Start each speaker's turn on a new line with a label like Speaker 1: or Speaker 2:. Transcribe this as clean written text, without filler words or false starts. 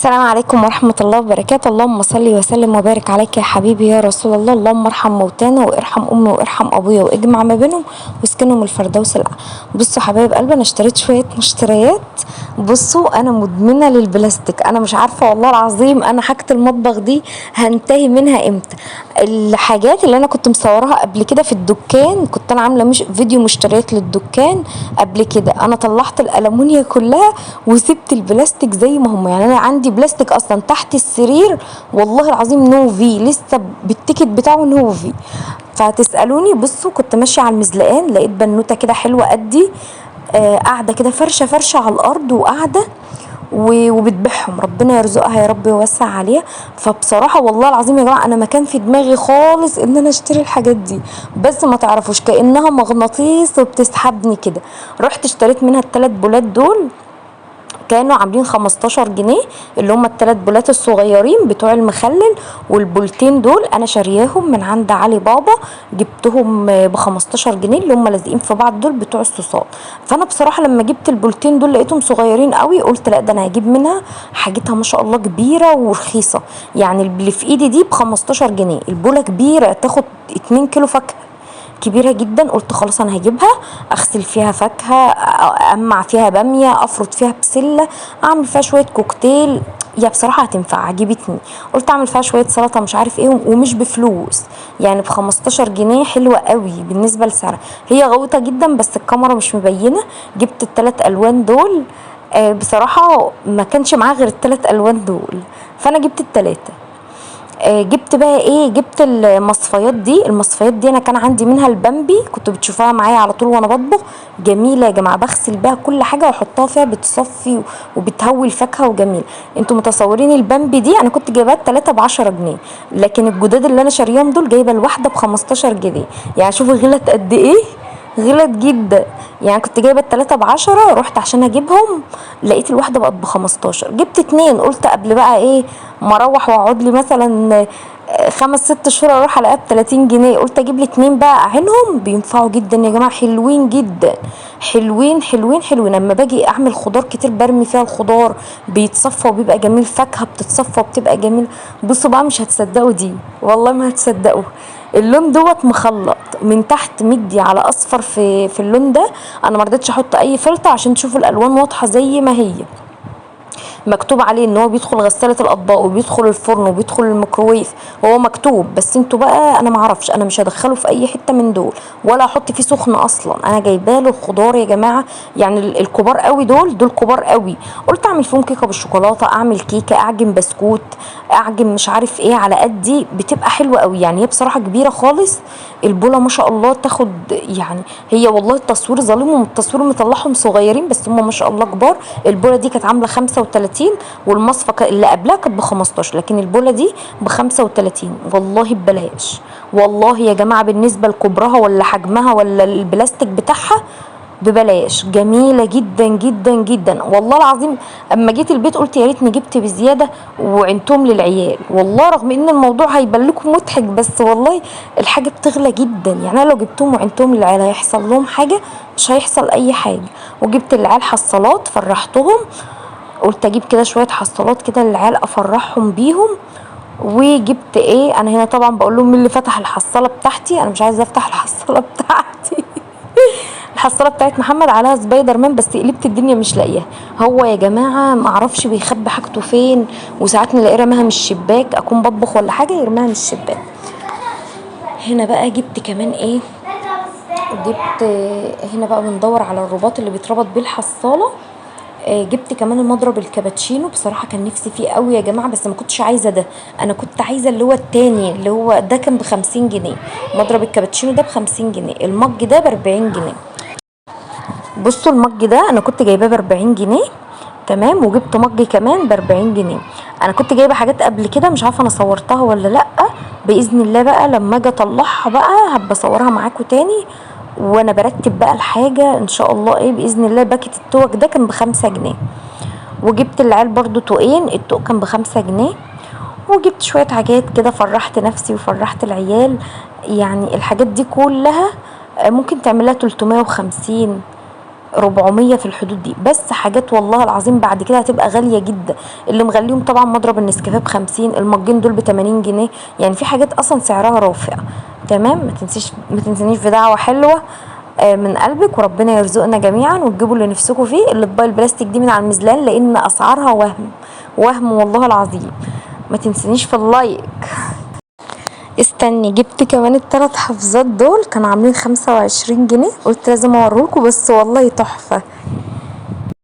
Speaker 1: السلام عليكم ورحمة الله وبركاته. اللهم صل وسلم وبارك عليك يا حبيبي يا رسول الله. اللهم ارحم موتانا وارحم امي وارحم ابويا واجمع ما بينهم واسكنهم الفردوس الاعلى. بصوا حبايب قلبي، انا اشتريت شوية مشتريات. بصوا انا مدمنة للبلاستيك، انا مش عارفة والله العظيم انا حاجة المطبخ دي هنتهي منها امتى. الحاجات اللي انا كنت مصورها قبل كده في الدكان، كنت انا عاملة مش فيديو مشتريات للدكان قبل كده، انا طلعت الالمونيا كلها وسبت البلاستيك زي ما هم. يعني انا عندي بلاستيك اصلا تحت السرير والله العظيم نوفي، لسه بالتيكت بتاعه نوفي. فتسالوني، بصوا كنت ماشيه على المزلقان لقيت بنوته كده حلوه قدي، قاعده كده فرشه فرشه على الارض وقاعده وبتبيعهم. ربنا يرزقها يا رب ويوسع عليها. فبصراحه والله العظيم يا جماعه انا ما كان في دماغي خالص ان انا اشتري الحاجات دي، بس ما تعرفوش كانها مغناطيس وبتسحبني كده. رحت اشتريت منها الثلاث بولات دول، كانوا عاملين 15 جنيه، اللي هم الثلاث بولات الصغيرين بتوع المخلل. والبولتين دول انا شارياهم من عند علي بابا، جبتهم ب 15 جنيه، اللي هم لازقين في بعض دول بتوع الصوصات. فانا بصراحه لما جبت البولتين دول لقيتهم صغيرين قوي، قلت لا ده انا هجيب منها، حاجتها ما شاء الله كبيره ورخيصه. يعني اللي في ايدي دي ب 15 جنيه، البوله كبيره تاخد 2 كيلو فاكهه، كبيرة جدا. قلت خلاص انا هجيبها، اغسل فيها فاكهة، امع فيها بامية، افرط فيها بسلة، اعمل فيها شوية كوكتيل. يا بصراحة هتنفع، عجبتني. قلت اعمل فيها شوية سلطة مش عارف ايه، ومش بفلوس، يعني ب15 جنيه حلوة قوي بالنسبة لسعرها. هي غويطة جدا بس الكاميرا مش مبينة. جبت الثلاث الوان دول، بصراحة ما كانش معاه غير الثلاث الوان دول، فانا جبت الثلاثة. جبت بقى ايه، جبت المصفيات دي. المصفيات دي انا كان عندي منها البامبي، كنت بتشوفها معايا على طول وانا بطبخ، جميله يا جماعه، بغسل بيها كل حاجه واحطها فيها بتصفي وبتهوي الفاكهه وجميل. انتوا متصورين البامبي دي انا كنت جايباها التلاته ب10 جنيه، لكن الجداد اللي انا شاريهم دول جايبه الواحده ب15 جنيه. يعني شوفوا غلت قد ايه، غلط جدا. يعني كنت جايبه التلاته ب10، رحت عشان اجيبهم لقيت الواحده بقت ب15. جبت اتنين، قلت قبل بقى ايه ما اروح واقعد لي مثلا 5 6 شهور اروح الاقيها ب30 جنيه، قلت اجيب لي اتنين بقى اعينهم، بينفعوا جدا يا جماعه، حلوين جدا، حلوين حلوين حلوين. لما باجي اعمل خضار كتير برمي فيها الخضار بيتصفى وبيبقى جميل، فاكهه بتتصفى وبتبقى جميل. بصوا بقى مش هتصدقوا دي، والله ما هتصدقوا. اللون دوت مخلط من تحت مدي على اصفر في اللون ده. انا ما رضيتش احط اي فلتر عشان تشوفوا الالوان واضحه زي ما هي، مكتوب عليه ان هو بيدخل غسالة الاطباق وبيدخل الفرن وبيدخل الميكروويف، هو مكتوب. بس انتوا بقى انا معرفش، انا مش هدخله في اي حته من دول ولا احط فيه سخن اصلا. انا جايباله الخضار يا جماعه، يعني الكبار قوي دول كبار قوي. قلت اعمل فيهم كيكه بالشوكولاته، اعمل كيكه، اعجن بسكوت، اعجن مش عارف ايه على قدي، بتبقى حلوه قوي. يعني هي بصراحه كبيره خالص البوله ما شاء الله، تاخد يعني، هي والله التصوير ظالمهم، التصوير مطلعهم صغيرين بس هم ما شاء الله كبار. البوله دي كانت عامله 35، والمصفى اللي قبلها كانت ب15، لكن البوله دي ب35 والله ببلاش. والله يا جماعه بالنسبه لكبرها ولا حجمها ولا البلاستيك بتاعها ببلاش، جميله جدا جدا جدا. والله العظيم اما جيت البيت قلت يا ريتني جبت بزياده وعنتهم للعيال، والله رغم ان الموضوع هيبان لكم مضحك بس والله الحاجه بتغلى جدا. يعني انا لو جبتهم وعنتهم للعيال هيحصل لهم حاجه؟ مش هيحصل اي حاجه. وجبت العيال حصالات فرحتهم، قلت اجيب كده شويه حصالات كده للعيال افرحهم بيهم. وجبت ايه، انا هنا طبعا بقول لهم مين اللي فتح الحصاله بتاعتي، انا مش عايزه افتح الحصاله بتاعتي الحصاله بتاعت محمد عليها سبايدر مان بس قلبت الدنيا مش لاقياها. هو يا جماعه معرفش بيخبي حاجته فين، وساعات نلاقيه رماها من الشباك، اكون بطبخ ولا حاجه يرميها من الشباك. هنا بقى جبت كمان ايه، جبت هنا بقى بندور على الرباط اللي بيتربط بيه الحصاله. جبت كمان المضرب الكابتشينو، بصراحه كان نفسي فيه قوي يا جماعه بس ما كنتش عايزه ده، انا كنت عايزه اللي هو التاني، اللي هو ده كان ب50 جنيه. مضرب الكابتشينو ده ب50 جنيه، المج ده ب40 جنيه. بصوا المج ده انا كنت جايباه ب40 جنيه، تمام. وجبت مج كمان ب40 جنيه. انا كنت جايبه حاجات قبل كده مش عارفه انا صورتها ولا لا، باذن الله بقى لما اجي اطلعها بقى هبقى اصورها معاكم تاني وانا برتب بقى الحاجه ان شاء الله. ايه باذن الله باكت التوك ده كان ب5 جنيه. وجبت العيال برضو توقين، التوق كان ب5 جنيه. وجبت شويه حاجات كده فرحت نفسي وفرحت العيال. يعني الحاجات دي كلها ممكن تعملها 350 400 في الحدود دي، بس حاجات والله العظيم بعد كده هتبقى غاليه جدا. اللي مغليهم طبعا مضرب النسكافيه ب50، المجين دول ب80 جنيه، يعني في حاجات اصلا سعرها رافع. تمام. ما تنسنيش في دعوه حلوه من قلبك، وربنا يرزقنا جميعا وتجيبوا اللي نفسكم فيه. الاطباق البلاستيك دي من على الميزلان، لان اسعارها وهم والله العظيم. ما تنسنيش في اللايك. استني، جبت كمان الثلاث حفظات دول، كانوا عاملين 25 جنيه، قلت لازم اوريكم، بس والله تحفه.